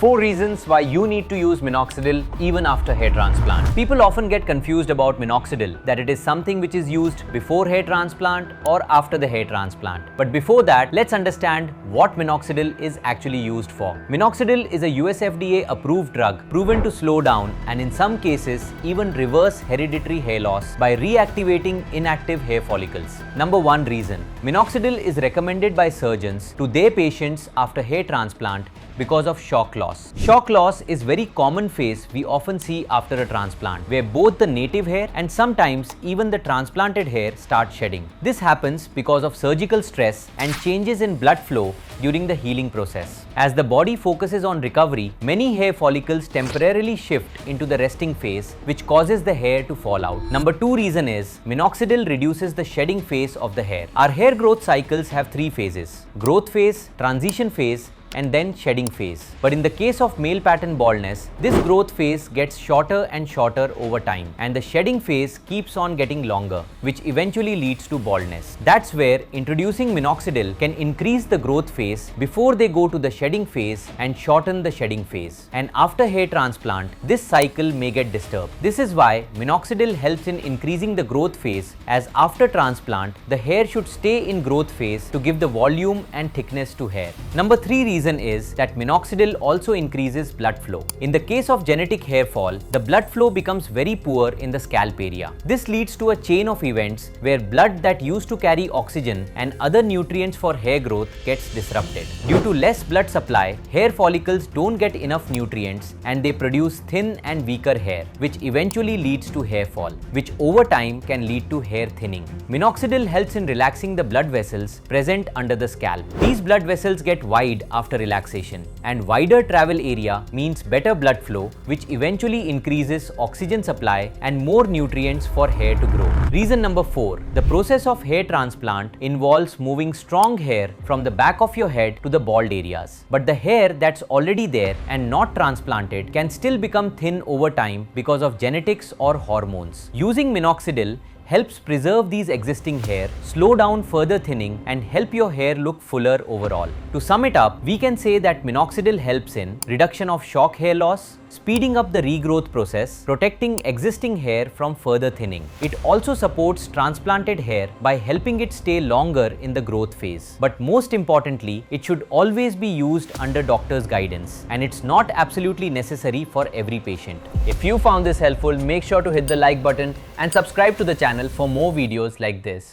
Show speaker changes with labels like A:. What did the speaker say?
A: 4 reasons why you need to use minoxidil even after hair transplant. People often get confused about minoxidil, that it is something which is used before hair transplant or after the hair transplant. But before that, let's understand what minoxidil is actually used for. Minoxidil is a US FDA-approved drug proven to slow down and in some cases even reverse hereditary hair loss by reactivating inactive hair follicles. Number 1 reason. Minoxidil is recommended by surgeons to their patients after hair transplant because of shock loss. Shock loss is very common phase we often see after a transplant, where both the native hair and sometimes even the transplanted hair start shedding. This happens because of surgical stress and changes in blood flow during the healing process. As the body focuses on recovery, many hair follicles temporarily shift into the resting phase, which causes the hair to fall out. Number 2 reason is minoxidil reduces the shedding phase of the hair. Our hair growth cycles have 3 phases: growth phase, transition phase, and then shedding phase. But in the case of male pattern baldness, this growth phase gets shorter and shorter over time, and the shedding phase keeps on getting longer, which eventually leads to baldness. That's where introducing minoxidil can increase the growth phase before they go to the shedding phase and shorten the shedding phase. And after hair transplant, this cycle may get disturbed. This is why minoxidil helps in increasing the growth phase, as after transplant, the hair should stay in growth phase to give the volume and thickness to hair. Number 3 reason is that minoxidil also increases blood flow. In the case of genetic hair fall, the blood flow becomes very poor in the scalp area. This leads to a chain of events where blood that used to carry oxygen and other nutrients for hair growth gets disrupted. Due to less blood supply, hair follicles don't get enough nutrients and they produce thin and weaker hair, which eventually leads to hair fall, which over time can lead to hair thinning. Minoxidil helps in relaxing the blood vessels present under the scalp. These blood vessels get wide after relaxation, and wider travel area means better blood flow, which eventually increases oxygen supply and more nutrients for hair to grow. Reason number 4. The process of hair transplant involves moving strong hair from the back of your head to the bald areas. But the hair that's already there and not transplanted can still become thin over time because of genetics or hormones. Using minoxidil helps preserve these existing hair, slow down further thinning, and help your hair look fuller overall. To sum it up, we can say that minoxidil helps in reduction of shock hair loss, speeding up the regrowth process, protecting existing hair from further thinning. It also supports transplanted hair by helping it stay longer in the growth phase. But most importantly, it should always be used under doctor's guidance, and it's not absolutely necessary for every patient. If you found this helpful, make sure to hit the like button and subscribe to the channel for more videos like this.